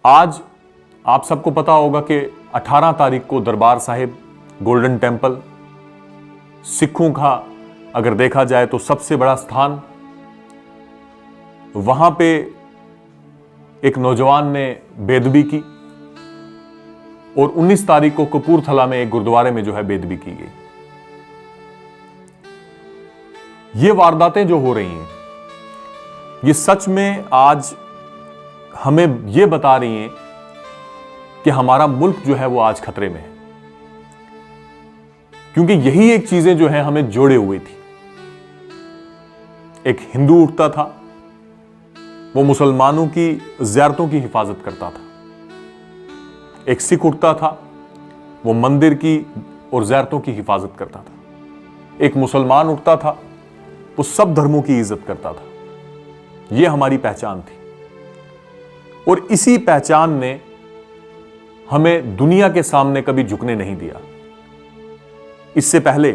आज आप सबको पता होगा कि 18 तारीख को दरबार साहिब गोल्डन टेंपल, सिखों का अगर देखा जाए तो सबसे बड़ा स्थान, वहां पे एक नौजवान ने बेदबी की और 19 तारीख को कपूरथला में एक गुरुद्वारे में जो है बेदबी की गई। ये वारदातें जो हो रही हैं, ये सच में आज हमें ये बता रही हैं कि हमारा मुल्क जो है वो आज खतरे में है, क्योंकि यही एक चीजें जो है हमें जोड़े हुए थी। एक हिंदू उठता था, वो मुसलमानों की ज़ियारतों की हिफाजत करता था। एक सिख उठता था, वो मंदिर की और ज़ियारतों की हिफाजत करता था। एक मुसलमान उठता था, वो सब धर्मों की इज्जत करता था। यह हमारी पहचान थी और इसी पहचान ने हमें दुनिया के सामने कभी झुकने नहीं दिया। इससे पहले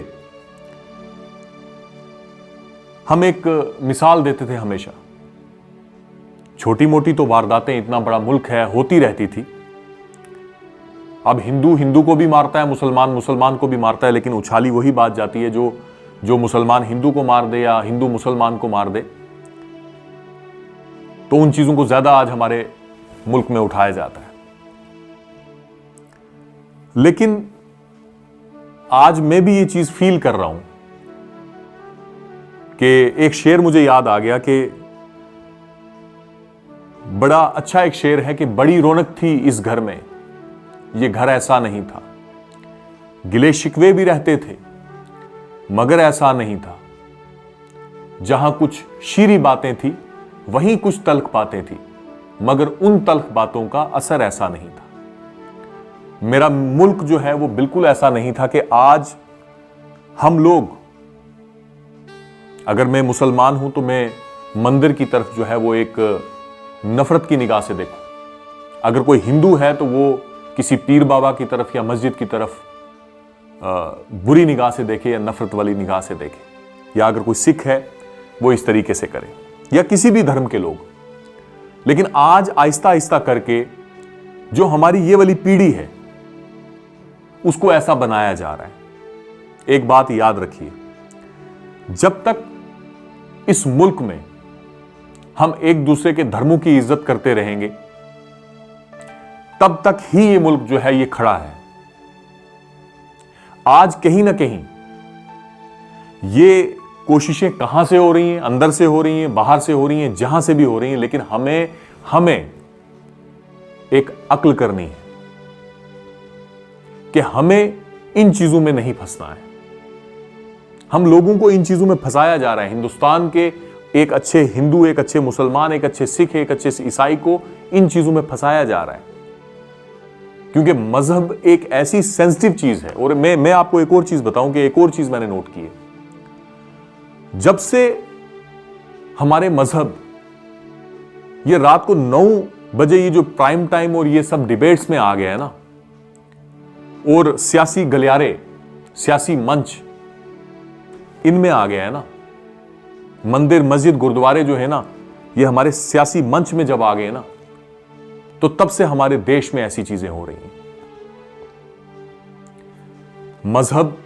हम एक मिसाल देते थे हमेशा, छोटी मोटी तो वारदातें, इतना बड़ा मुल्क है, होती रहती थी। अब हिंदू हिंदू को भी मारता है, मुसलमान मुसलमान को भी मारता है, लेकिन उछाली वही बात जाती है जो मुसलमान हिंदू को मार दे या हिंदू मुसलमान को मार दे, तो उन चीजों को ज्यादा आज हमारे मुल्क में उठाया जाता है। लेकिन आज मैं भी ये चीज फील कर रहा हूं कि एक शेर मुझे याद आ गया कि बड़ा अच्छा एक शेर है कि बड़ी रौनक थी इस घर में, ये घर ऐसा नहीं था। गिले शिकवे भी रहते थे मगर ऐसा नहीं था। जहां कुछ शीरी बातें थी वहीं कुछ तल्ख बातें थी, मगर उन तल्ख बातों का असर ऐसा नहीं था। मेरा मुल्क जो है वो बिल्कुल ऐसा नहीं था कि आज हम लोग, अगर मैं मुसलमान हूं तो मैं मंदिर की तरफ जो है वो एक नफरत की निगाह से देखूं। अगर कोई हिंदू है तो वो किसी पीर बाबा की तरफ या मस्जिद की तरफ बुरी निगाह से देखे या नफरत वाली निगाह से देखे, या अगर कोई सिख है वो इस तरीके से करे, या किसी भी धर्म के लोग। लेकिन आज आहिस्ता आहिस्ता करके जो हमारी ये वाली पीढ़ी है उसको ऐसा बनाया जा रहा है। एक बात याद रखिए, जब तक इस मुल्क में हम एक दूसरे के धर्मों की इज्जत करते रहेंगे तब तक ही ये मुल्क जो है ये खड़ा है। आज कहीं ना कहीं ये कोशिशें कहां से हो रही हैं, अंदर से हो रही हैं, बाहर से हो रही हैं, जहां से भी हो रही हैं, लेकिन हमें एक अक्ल करनी है कि हमें इन चीजों में नहीं फंसना है। हम लोगों को इन चीजों में फंसाया जा रहा है। हिंदुस्तान के एक अच्छे हिंदू, एक अच्छे मुसलमान, एक अच्छे सिख, एक अच्छे ईसाई को इन चीजों में फंसाया जा रहा है, क्योंकि मजहब एक ऐसी सेंसिटिव चीज है। और मैं आपको एक और चीज बताऊं कि एक और चीज मैंने नोट की है, जब से हमारे मजहब ये रात को 9 बजे ये जो प्राइम टाइम और ये सब डिबेट्स में आ गया है ना, और सियासी गलियारे, सियासी मंच इनमें आ गया है ना, मंदिर मस्जिद गुरुद्वारे जो है ना, ये हमारे सियासी मंच में जब आ गए ना, तो तब से हमारे देश में ऐसी चीजें हो रही हैं। मजहब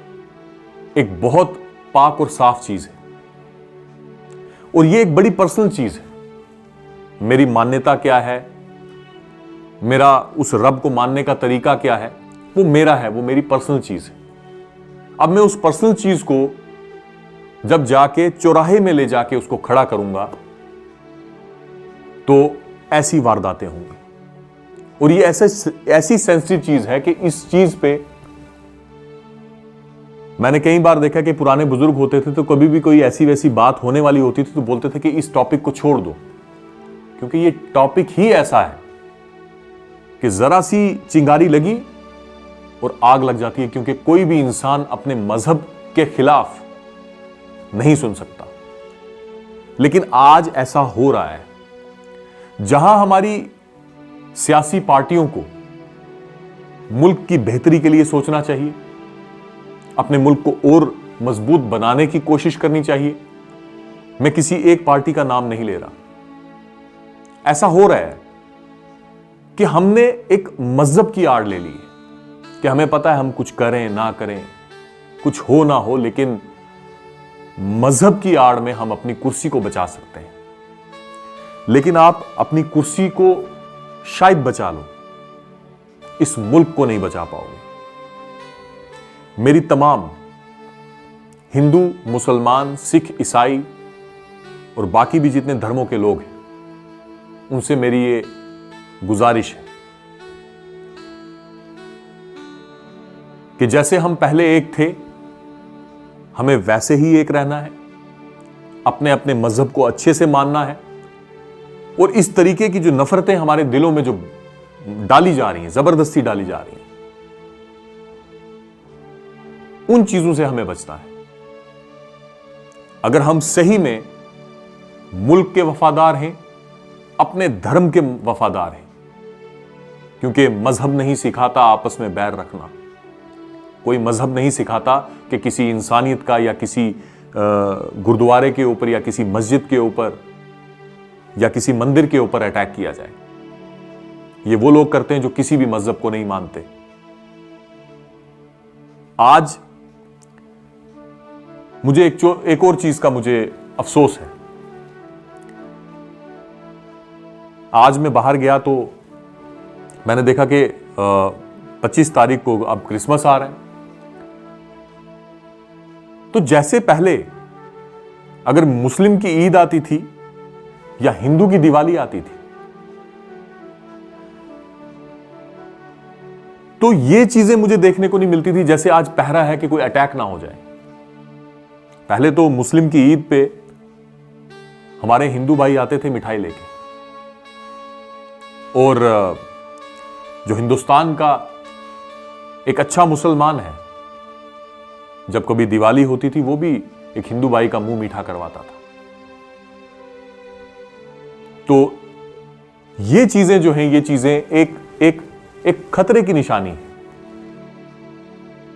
एक बहुत पाक और साफ चीज है, और ये एक बड़ी पर्सनल चीज है। मेरी मान्यता क्या है, मेरा उस रब को मानने का तरीका क्या है, वो मेरा है, वो मेरी पर्सनल चीज है। अब मैं उस पर्सनल चीज को जब जाके चौराहे में ले जाके उसको खड़ा करूंगा तो ऐसी वारदातें होंगी। और ये ऐसी सेंसिटिव चीज है कि इस चीज पे मैंने कई बार देखा कि पुराने बुजुर्ग होते थे तो कभी भी कोई ऐसी वैसी बात होने वाली होती थी तो बोलते थे कि इस टॉपिक को छोड़ दो, क्योंकि ये टॉपिक ही ऐसा है कि जरा सी चिंगारी लगी और आग लग जाती है, क्योंकि कोई भी इंसान अपने मजहब के खिलाफ नहीं सुन सकता। लेकिन आज ऐसा हो रहा है, जहां हमारी सियासी पार्टियों को मुल्क की बेहतरी के लिए सोचना चाहिए, अपने मुल्क को और मजबूत बनाने की कोशिश करनी चाहिए। मैं किसी एक पार्टी का नाम नहीं ले रहा, ऐसा हो रहा है। कि हमने एक मजहब की आड़ ले ली है कि हमें पता है हम कुछ करें ना करें, कुछ हो ना हो, लेकिन मजहब की आड़ में हम अपनी कुर्सी को बचा सकते हैं। लेकिन आप अपनी कुर्सी को शायद बचा लो, इस मुल्क को नहीं बचा पाओगे। मेरी तमाम हिंदू, मुसलमान, सिख, ईसाई और बाकी भी जितने धर्मों के लोग हैं, उनसे मेरी ये गुजारिश है कि जैसे हम पहले एक थे, हमें वैसे ही एक रहना है, अपने अपने मजहब को अच्छे से मानना है, और इस तरीके की जो नफरतें हमारे दिलों में जो डाली जा रही हैं, जबरदस्ती डाली जा रही हैं, उन चीजों से हमें बचना है। अगर हम सही में मुल्क के वफादार हैं, अपने धर्म के वफादार हैं, क्योंकि मजहब नहीं सिखाता आपस में बैर रखना, कोई मजहब नहीं सिखाता कि किसी इंसानियत का या किसी गुरुद्वारे के ऊपर या किसी मस्जिद के ऊपर या किसी मंदिर के ऊपर अटैक किया जाए। ये वो लोग करते हैं जो किसी भी मजहब को नहीं मानते। आज मुझे एक और चीज का मुझे अफसोस है। आज मैं बाहर गया तो मैंने देखा कि 25 तारीख को अब क्रिसमस आ रहा है। तो जैसे पहले अगर मुस्लिम की ईद आती थी या हिंदू की दिवाली आती थी, तो ये चीजें मुझे देखने को नहीं मिलती थी जैसे आज पहरा है कि कोई अटैक ना हो जाए। पहले तो मुस्लिम की ईद पे हमारे हिंदू भाई आते थे मिठाई लेके, और जो हिंदुस्तान का एक अच्छा मुसलमान है, जब कभी दिवाली होती थी वो भी एक हिंदू भाई का मुंह मीठा करवाता था। तो ये चीजें जो हैं, ये चीजें एक खतरे की निशानी है।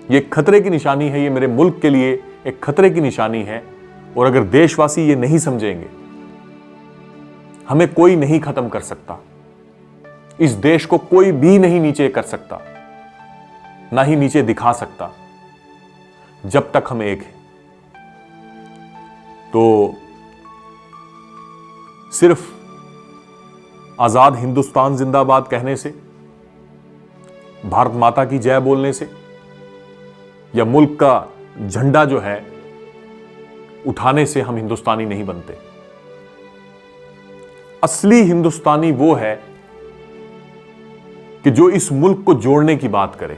ये खतरे की निशानी है, ये मेरे मुल्क के लिए एक खतरे की निशानी है। और अगर देशवासी ये नहीं समझेंगे, हमें कोई नहीं खत्म कर सकता, इस देश को कोई भी नहीं नीचे कर सकता, ना ही नीचे दिखा सकता, जब तक हम एक हैं। तो सिर्फ आजाद हिंदुस्तान जिंदाबाद कहने से, भारत माता की जय बोलने से, या मुल्क का झंडा जो है उठाने से हम हिंदुस्तानी नहीं बनते। असली हिंदुस्तानी वो है कि जो इस मुल्क को जोड़ने की बात करे।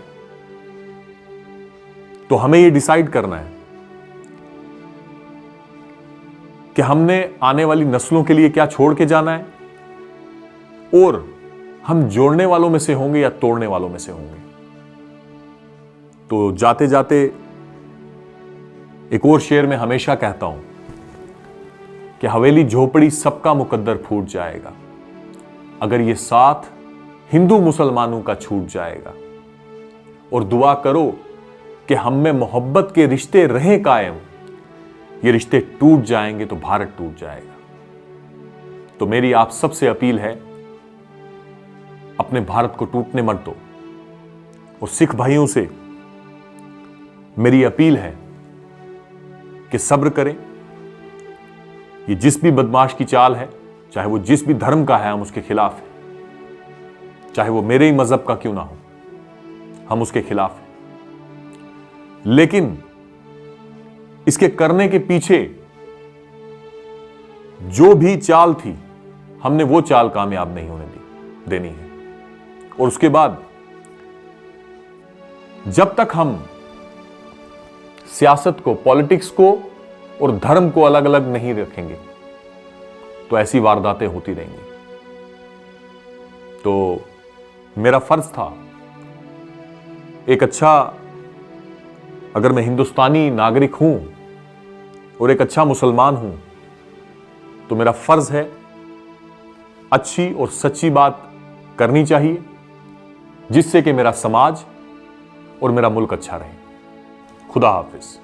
तो हमें यह डिसाइड करना है कि हमने आने वाली नस्लों के लिए क्या छोड़ के जाना है, और हम जोड़ने वालों में से होंगे या तोड़ने वालों में से होंगे। तो जाते जाते एक और शेर में हमेशा कहता हूं कि हवेली झोपड़ी सबका मुकद्दर फूट जाएगा, अगर ये साथ हिंदू मुसलमानों का छूट जाएगा। और दुआ करो कि हम में मोहब्बत के रिश्ते रहें कायम, ये रिश्ते टूट जाएंगे तो भारत टूट जाएगा। तो मेरी आप सबसे अपील है, अपने भारत को टूटने मत दो। और सिख भाइयों से मेरी अपील है कि सब्र करें। ये जिस भी बदमाश की चाल है, चाहे वो जिस भी धर्म का है, हम उसके खिलाफ हैं। चाहे वो मेरे ही मजहब का क्यों ना हो, हम उसके खिलाफ हैं। लेकिन इसके करने के पीछे जो भी चाल थी, हमने वो चाल कामयाब नहीं होने देनी है। और उसके बाद जब तक हम सियासत को, पॉलिटिक्स को और धर्म को अलग अलग नहीं रखेंगे, तो ऐसी वारदातें होती रहेंगी। तो मेरा फर्ज था, एक अच्छा, अगर मैं हिंदुस्तानी नागरिक हूं और एक अच्छा मुसलमान हूं, तो मेरा फर्ज है अच्छी और सच्ची बात करनी चाहिए, जिससे कि मेरा समाज और मेरा मुल्क अच्छा रहे। खुदा हाफिज।